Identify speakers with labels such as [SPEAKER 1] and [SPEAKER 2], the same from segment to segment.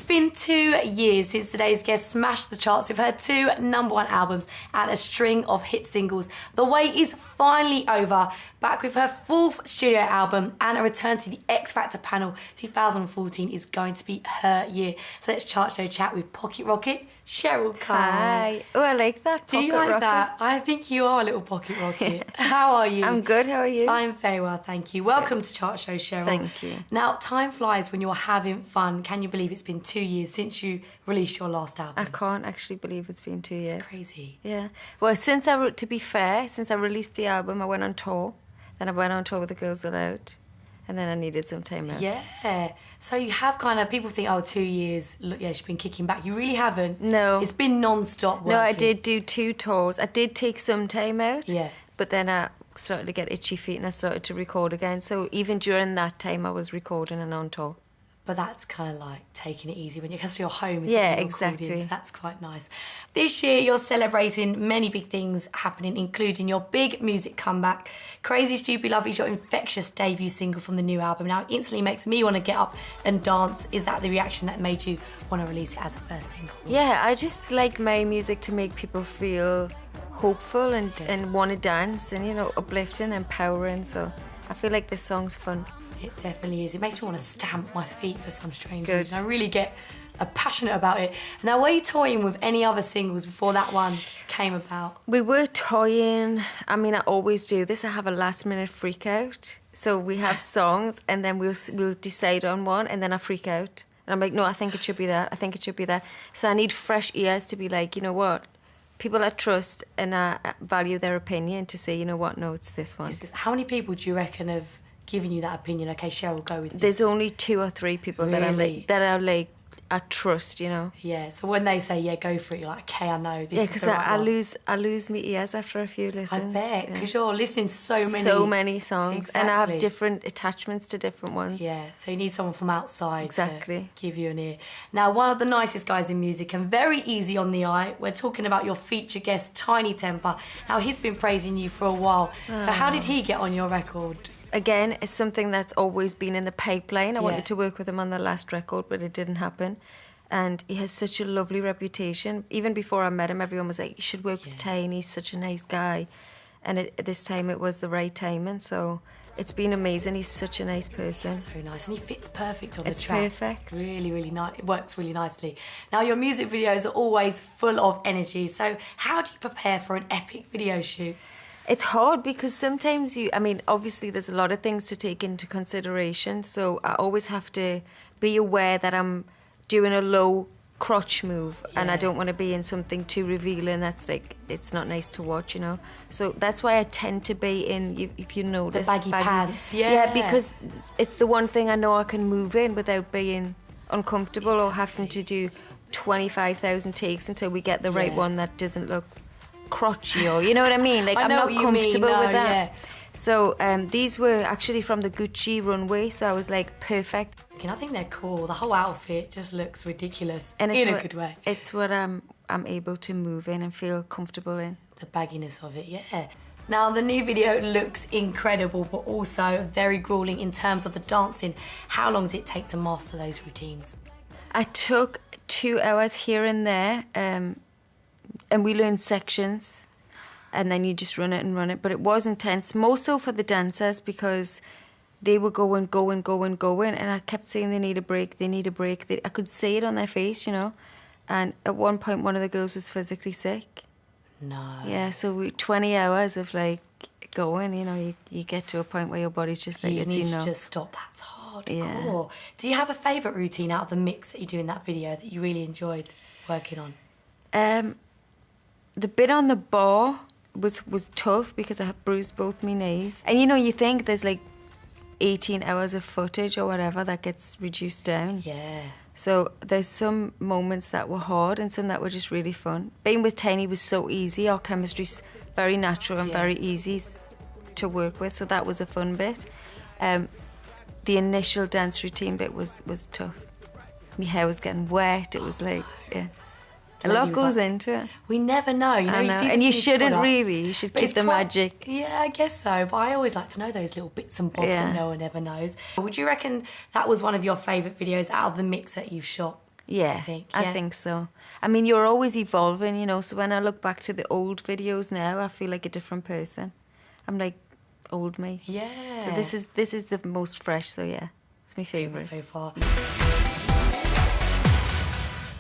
[SPEAKER 1] been 2 years since today's guest smashed the charts. We've heard 2 #1 albums and a string of hit singles. The wait is finally over. Back with her 4th studio album and a return to the X Factor panel. 2014 is going to be her year. So let's chart show chat with Pocket Rocket, Cheryl Cole.
[SPEAKER 2] Hi. Oh, I like that.
[SPEAKER 1] Do you like that? I think you are a little Pocket Rocket. How are you?
[SPEAKER 2] I'm good. How are you?
[SPEAKER 1] I'm very well, thank you. Welcome to Chart Show, Cheryl.
[SPEAKER 2] Thank you.
[SPEAKER 1] Now, time flies when you're having fun. Can you believe it's been 2 years since you released your last album?
[SPEAKER 2] I can't actually believe it's been 2 years.
[SPEAKER 1] It's crazy.
[SPEAKER 2] Yeah. Well, since I released the album, I went on tour. Then I went on tour with the Girls Aloud. And then I needed some time out.
[SPEAKER 1] Yeah. So you have kind of, people think, oh, 2 years, look, yeah, she's been kicking back. You really haven't.
[SPEAKER 2] No.
[SPEAKER 1] It's been non-stop working.
[SPEAKER 2] No, I did do 2 tours. I did take some time out.
[SPEAKER 1] Yeah.
[SPEAKER 2] But then I started to get itchy feet and I started to record again. So even during that time, I was recording and on tour.
[SPEAKER 1] But that's kind of like taking it easy when because you're home.
[SPEAKER 2] Yeah, exactly.
[SPEAKER 1] So that's quite nice. This year, you're celebrating many big things happening, including your big music comeback. Crazy Stupid Love is your infectious debut single from the new album. Now, it instantly makes me want to get up and dance. Is that the reaction that made you want to release it as a first single?
[SPEAKER 2] Yeah, I just like my music to make people feel hopeful and want to dance and, you know, uplifting, empowering. So I feel like this song's fun.
[SPEAKER 1] It definitely is. It makes me want to stamp my feet for some strange
[SPEAKER 2] Good.
[SPEAKER 1] reason. I really get passionate about it. Now, were you toying with any other singles before that one came about?
[SPEAKER 2] We were toying. I mean, I always do this. I have a last-minute freak out. So we have songs, and then we'll decide on one, and then I freak out. And I'm like, no, I think it should be that. I think it should be that. So I need fresh ears to be like, you know what? People I trust and I value their opinion to say, you know what? No, it's this one.
[SPEAKER 1] How many people do you reckon have given you that opinion? Okay, Cheryl, go with this.
[SPEAKER 2] There's only 2 or 3 people
[SPEAKER 1] Really?
[SPEAKER 2] I trust, you know.
[SPEAKER 1] Yeah, so when they say, yeah, go for it, you're like, okay, I know, this is the right
[SPEAKER 2] Yeah, because I
[SPEAKER 1] one.
[SPEAKER 2] lose my ears after a few listens.
[SPEAKER 1] I bet, because you're listening to so many
[SPEAKER 2] songs.
[SPEAKER 1] Exactly.
[SPEAKER 2] And I have different attachments to different ones.
[SPEAKER 1] Yeah, so you need someone from outside
[SPEAKER 2] to
[SPEAKER 1] give you an ear. Now, one of the nicest guys in music and very easy on the eye, we're talking about your feature guest, Tiny Temper. Now, he's been praising you for a while. So how did he get on your record?
[SPEAKER 2] Again, it's something that's always been in the pipeline. I wanted to work with him on the last record, but it didn't happen. And he has such a lovely reputation. Even before I met him, everyone was like, you should work with Tiny, he's such a nice guy. And this time it was the right timing, so it's been amazing. He's such a nice person.
[SPEAKER 1] So nice, and he fits perfect on the track.
[SPEAKER 2] It's perfect.
[SPEAKER 1] Really, really nice. It works really nicely. Now, your music videos are always full of energy, so how do you prepare for an epic video shoot?
[SPEAKER 2] It's hard because sometimes obviously there's a lot of things to take into consideration, so I always have to be aware that I'm doing a low crotch move and I don't want to be in something too revealing that's like, it's not nice to watch, you know. So that's why I tend to be in, if you notice,
[SPEAKER 1] the baggy pants.
[SPEAKER 2] Yeah, because it's the one thing I know I can move in without being uncomfortable or having to do 25,000 takes until we get the right one that doesn't look crotchy, or you know what I mean? Like, I'm not comfortable with that. Yeah. So these were actually from the Gucci runway, so I was like, perfect.
[SPEAKER 1] I think they're cool. The whole outfit just looks ridiculous,
[SPEAKER 2] and
[SPEAKER 1] in a good way.
[SPEAKER 2] It's what I'm able to move in and feel comfortable in.
[SPEAKER 1] The bagginess of it, yeah. Now, the new video looks incredible, but also very grueling in terms of the dancing. How long did it take to master those routines?
[SPEAKER 2] I took 2 hours here and there, and we learned sections, and then you just run it. But it was intense, more so for the dancers, because they were going, and I kept saying they need a break. I could see it on their face, you know. And at one point, one of the girls was physically sick.
[SPEAKER 1] No.
[SPEAKER 2] Yeah, so 20 hours of like going, you know, you get to a point where your body's just like,
[SPEAKER 1] you
[SPEAKER 2] it's
[SPEAKER 1] need
[SPEAKER 2] enough.
[SPEAKER 1] to just stop. That's hardcore.
[SPEAKER 2] Yeah.
[SPEAKER 1] Do you have a favourite routine out of the mix that you do in that video that you really enjoyed working on?
[SPEAKER 2] The bit on the bar was tough because I had bruised both my knees. And you know, you think there's like 18 hours of footage or whatever that gets reduced down.
[SPEAKER 1] Yeah.
[SPEAKER 2] So there's some moments that were hard and some that were just really fun. Being with Tiny was so easy. Our chemistry's very natural and very easy to work with, so that was a fun bit. The initial dance routine bit was tough. My hair was getting wet. It was like, yeah. A lot goes into it.
[SPEAKER 1] We never know, you know.
[SPEAKER 2] I know.
[SPEAKER 1] You see
[SPEAKER 2] and you shouldn't
[SPEAKER 1] products,
[SPEAKER 2] really. You should keep the magic.
[SPEAKER 1] Yeah, I guess so. But I always like to know those little bits and bobs that no one ever knows. Would you reckon that was one of your favourite videos out of the mix that you've shot?
[SPEAKER 2] Yeah, I think so. I mean, you're always evolving, you know, so when I look back to the old videos now, I feel like a different person. I'm like old me.
[SPEAKER 1] Yeah.
[SPEAKER 2] So this is the most fresh, so yeah, it's my favourite.
[SPEAKER 1] So far.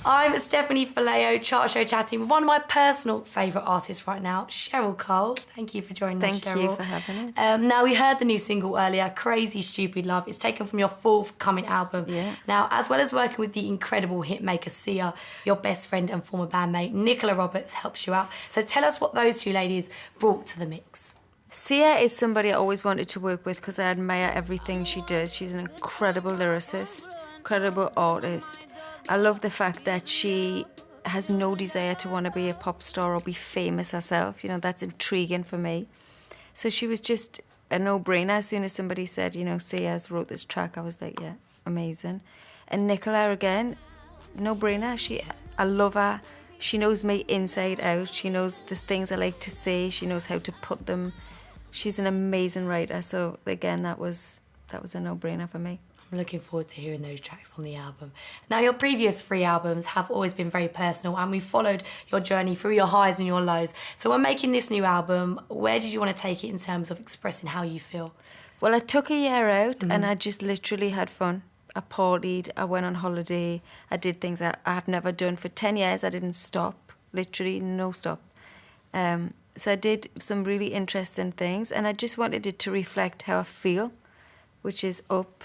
[SPEAKER 1] I'm Stephanie Faleo, chart show chatting with one of my personal favourite artists right now, Cheryl Cole. Thank you for joining us, Cheryl.
[SPEAKER 2] Thank you for having us.
[SPEAKER 1] Now, we heard the new single earlier, Crazy Stupid Love. It's taken from your forthcoming album.
[SPEAKER 2] Yeah.
[SPEAKER 1] Now, as well as working with the incredible hitmaker Sia, your best friend and former bandmate Nicola Roberts helps you out. So tell us what those two ladies brought to the mix.
[SPEAKER 2] Sia is somebody I always wanted to work with because I admire everything she does. She's an incredible lyricist, incredible artist. I love the fact that she has no desire to want to be a pop star or be famous herself. You know, that's intriguing for me. So she was just a no-brainer. As soon as somebody said, you know, Sia's wrote this track, I was like, yeah, amazing. And Nicola, again, no-brainer. I love her. She knows me inside out. She knows the things I like to say. She knows how to put them. She's an amazing writer. So, again, that was a no-brainer for me.
[SPEAKER 1] I'm looking forward to hearing those tracks on the album. Now, your previous 3 albums have always been very personal, and we followed your journey through your highs and your lows. So when making this new album, where did you want to take it in terms of expressing how you feel?
[SPEAKER 2] Well, I took a year out and I just literally had fun. I partied, I went on holiday, I did things I have never done. For 10 years, I didn't stop, literally no stop. So I did some really interesting things, and I just wanted it to reflect how I feel, which is up,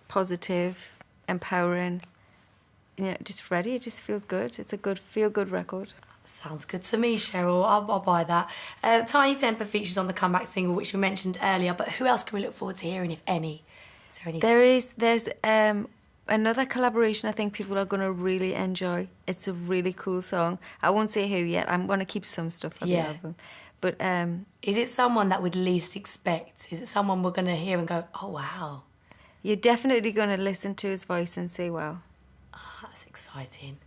[SPEAKER 2] positive, empowering, you know, just ready. It just feels good. It's a good, feel-good record.
[SPEAKER 1] Sounds good to me, Cheryl. I'll buy that. Tiny Temper features on the comeback single, which we mentioned earlier, but who else can we look forward to hearing, if any? Is there any?
[SPEAKER 2] There's another collaboration I think people are going to really enjoy. It's a really cool song. I won't say who yet. I'm going to keep some stuff for the album. But
[SPEAKER 1] is it someone that we'd least expect? Is it someone we're going to hear and go, oh, wow?
[SPEAKER 2] You're definitely going to listen to his voice and say, wow.
[SPEAKER 1] Oh, that's exciting.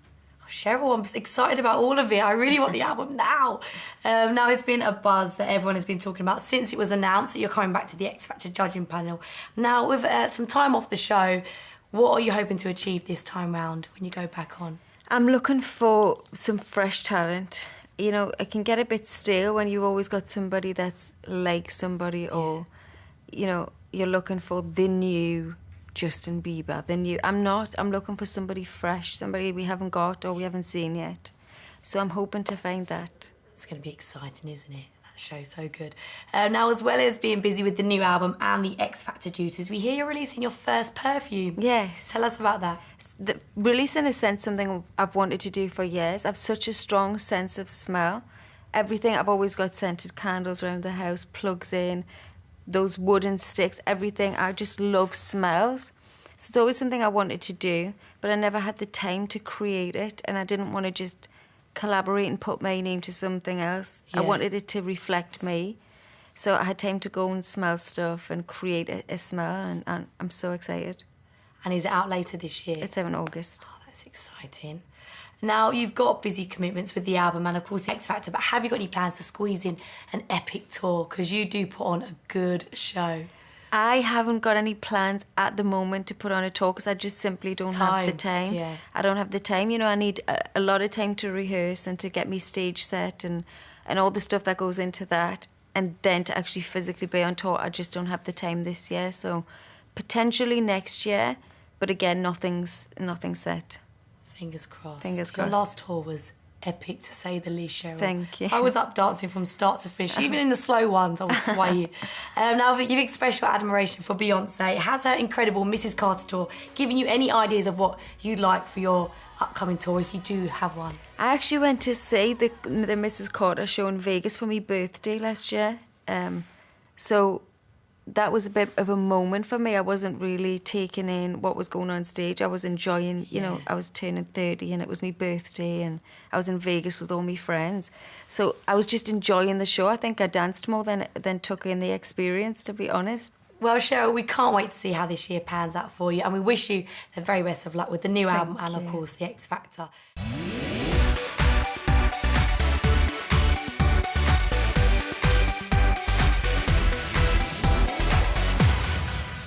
[SPEAKER 1] Oh, Cheryl, I'm excited about all of it. I really want the album now. Now, it's been a buzz that everyone has been talking about since it was announced that you're coming back to the X Factor judging panel. Now, with some time off the show, what are you hoping to achieve this time round when you go back on?
[SPEAKER 2] I'm looking for some fresh talent. You know, it can get a bit stale when you've always got somebody that's like somebody, or, you know, you're looking for the new Justin Bieber, I'm looking for somebody fresh, somebody we haven't got or we haven't seen yet. So I'm hoping to find that.
[SPEAKER 1] It's going to be exciting, isn't it? That show's so good. Now, as well as being busy with the new album and the X Factor duties, we hear you're releasing your first perfume.
[SPEAKER 2] Yes.
[SPEAKER 1] Tell us about that.
[SPEAKER 2] Releasing a scent, something I've wanted to do for years. I've such a strong sense of smell. Everything, I've always got scented candles around the house, plugs in, those wooden sticks, everything. I just love smells. So it's always something I wanted to do, but I never had the time to create it, and I didn't want to just collaborate and put my name to something else. I wanted it to reflect me. So I had time to go and smell stuff and create a smell, and I'm so excited.
[SPEAKER 1] And is it out later this year?
[SPEAKER 2] It's out in August.
[SPEAKER 1] Oh, that's exciting. Now, you've got busy commitments with the album and, of course, the X Factor, but have you got any plans to squeeze in an epic tour? Because you do put on a good show.
[SPEAKER 2] I haven't got any plans at the moment to put on a tour because I just simply don't have the time.
[SPEAKER 1] Yeah.
[SPEAKER 2] I don't have the time. You know, I need a lot of time to rehearse and to get me stage set and all the stuff that goes into that. And then to actually physically be on tour, I just don't have the time this year. So potentially next year, but again, nothing's set.
[SPEAKER 1] Fingers crossed.
[SPEAKER 2] Fingers crossed.
[SPEAKER 1] Your last tour was epic, to say the least, Cheryl.
[SPEAKER 2] Thank you.
[SPEAKER 1] I was up dancing from start to finish. Even in the slow ones, I was swaying. Now that you've expressed your admiration for Beyonce, has her incredible Mrs. Carter tour given you any ideas of what you'd like for your upcoming tour, if you do have one?
[SPEAKER 2] I actually went to see the Mrs. Carter show in Vegas for my birthday last year. So that was a bit of a moment for me. I wasn't really taking in what was going on stage. I was enjoying, you know, I was turning 30 and it was my birthday and I was in Vegas with all my friends. So I was just enjoying the show. I think I danced more than took in the experience, to be honest.
[SPEAKER 1] Well, Cheryl, we can't wait to see how this year pans out for you, and we wish you the very best of luck with the new album and, of course, the X Factor.